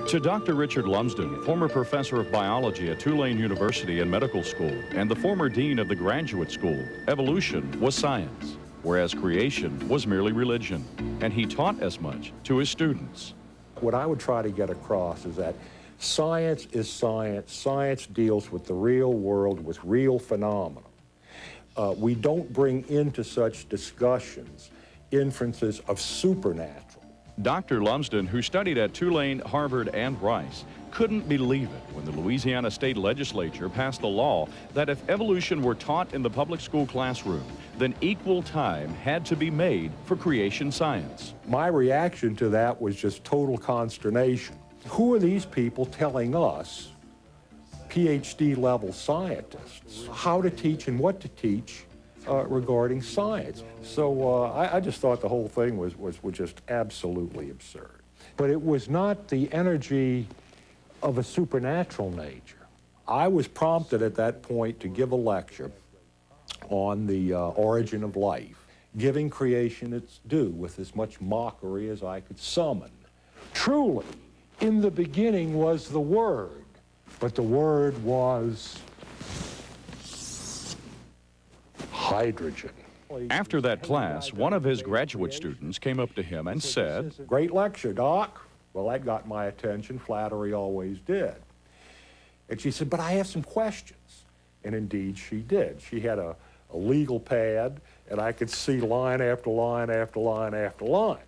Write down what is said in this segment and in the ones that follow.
To Dr. Richard Lumsden, former professor of biology at Tulane University and Medical School, and the former dean of the graduate school, evolution was science, whereas creation was merely religion, and he taught as much to his students. What I would try to get across is that science is science. Science deals with the real world, with real phenomena. We don't bring into such discussions inferences of supernatural. Dr. Lumsden, who studied at Tulane, Harvard, and Rice, couldn't believe it when the Louisiana State Legislature passed a law that if evolution were taught in the public school classroom, then equal time had to be made for creation science. My reaction to that was just total consternation. Who are these people telling us, PhD-level scientists, how to teach and what to teach regarding science? So I just thought the whole thing was just absolutely absurd. But it was not the energy of a supernatural nature. I was prompted at that point to give a lecture on the origin of life, giving creation its due with as much mockery as I could summon. Truly, in the beginning was the Word, but the Word was hydrogen. After that class, one of his graduate students came up to him and said, "Great lecture, Doc." Well, that got my attention. Flattery always did. And she said, "But I have some questions." And indeed she did. She had a legal pad, and I could see line after line after line after line.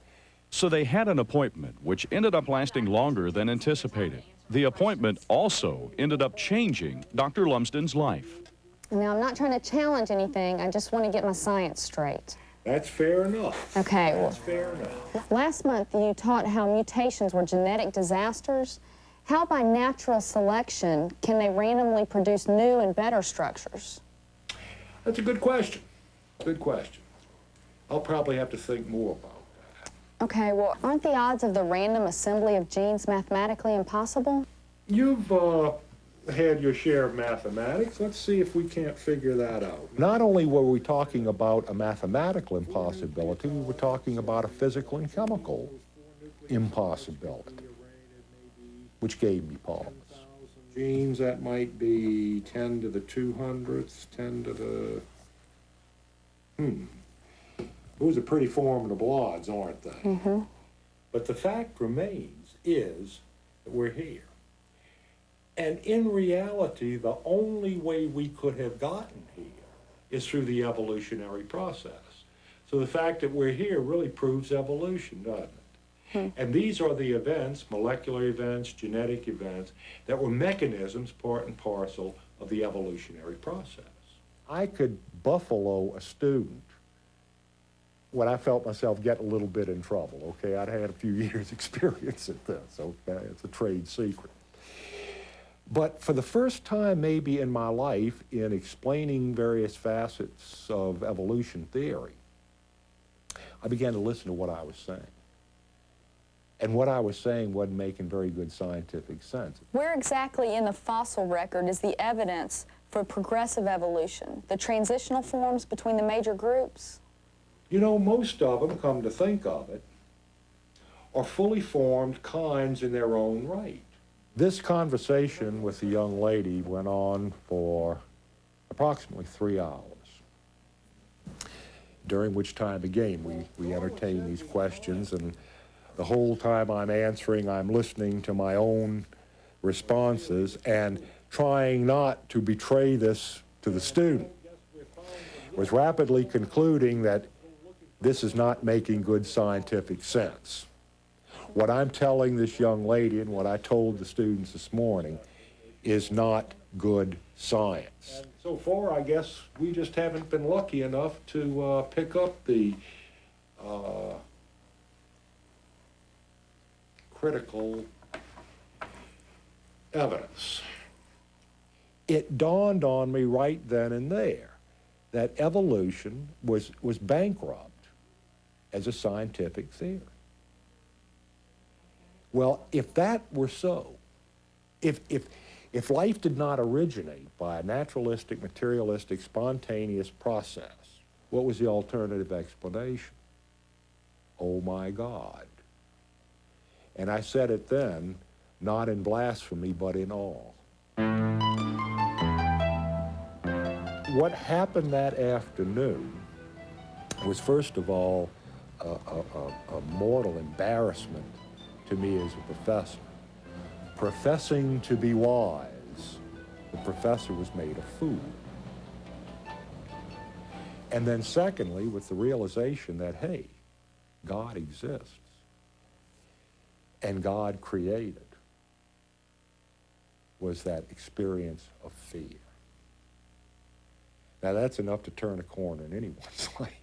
So they had an appointment, which ended up lasting longer than anticipated. The appointment also ended up changing Dr. Lumsden's life. Now, I'm not trying to challenge anything. I just want to get my science straight. That's fair enough. Okay. That's fair enough. Last month, you taught how mutations were genetic disasters. How by natural selection can they randomly produce new and better structures? That's a good question. Good question. I'll probably have to think more about that. Okay, well, aren't the odds of the random assembly of genes mathematically impossible? You've had your share of mathematics. Let's see if we can't figure that out. Not only were we talking about a mathematical impossibility, we were talking about a physical and chemical impossibility, which gave me pause. Genes, that might be 10 to the 200th, 10 to the... Those are pretty formidable odds, aren't they? Mm-hmm. But the fact remains is that we're here. And in reality, the only way we could have gotten here is through the evolutionary process. So the fact that we're here really proves evolution, doesn't it? And these are the events, molecular events, genetic events, that were mechanisms part and parcel of the evolutionary process. I could buffalo a student when I felt myself get a little bit in trouble, okay? I'd had a few years' experience at this, okay? It's a trade secret. But for the first time maybe in my life, in explaining various facets of evolution theory, I began to listen to what I was saying. And what I was saying wasn't making very good scientific sense. Where exactly in the fossil record is the evidence for progressive evolution, the transitional forms between the major groups? You know, most of them, come to think of it, are fully formed kinds in their own right. This conversation with the young lady went on for approximately 3 hours, during which time, again, we entertained these questions, and the whole time I'm answering, I'm listening to my own responses and trying not to betray this to the student. Was rapidly concluding that this is not making good scientific sense. What I'm telling this young lady and what I told the students this morning is not good science. And so far, I guess we just haven't been lucky enough to pick up the critical evidence. It dawned on me right then and there that evolution was bankrupt as a scientific theory. Well, if that were so, if life did not originate by a naturalistic, materialistic, spontaneous process, what was the alternative explanation? Oh my God. And I said it then, not in blasphemy, but in awe. What happened that afternoon was, first of all, a mortal embarrassment to me as a professor. Professing to be wise, the professor was made a fool. And then secondly, with the realization that, hey, God exists and God created, was that experience of fear. Now that's enough to turn a corner in anyone's life.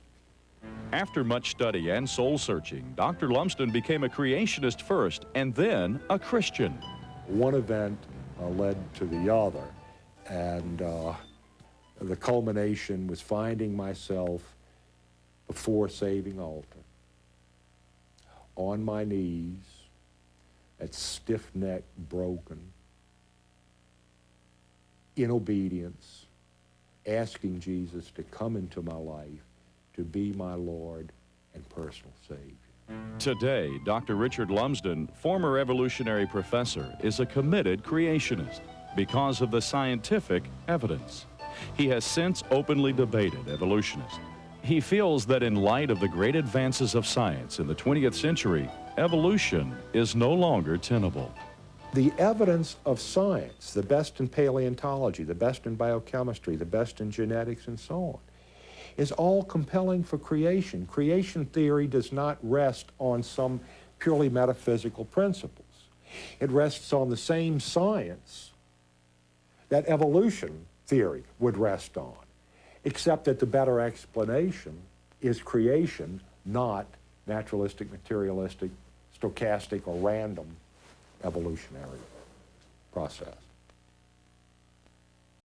After much study and soul-searching, Dr. Lumsden became a creationist first and then a Christian. One event led to the other, and the culmination was finding myself before saving altar, on my knees, at stiff-neck, broken, in obedience, asking Jesus to come into my life, to be my Lord and personal Savior. Today, Dr. Richard Lumsden, former evolutionary professor, is a committed creationist because of the scientific evidence. He has since openly debated evolutionists. He feels that in light of the great advances of science in the 20th century, evolution is no longer tenable. The evidence of science, the best in paleontology, the best in biochemistry, the best in genetics, and so on, is all compelling for creation. Creation theory does not rest on some purely metaphysical principles. It rests on the same science that evolution theory would rest on, except that the better explanation is creation, not naturalistic, materialistic, stochastic, or random evolutionary process.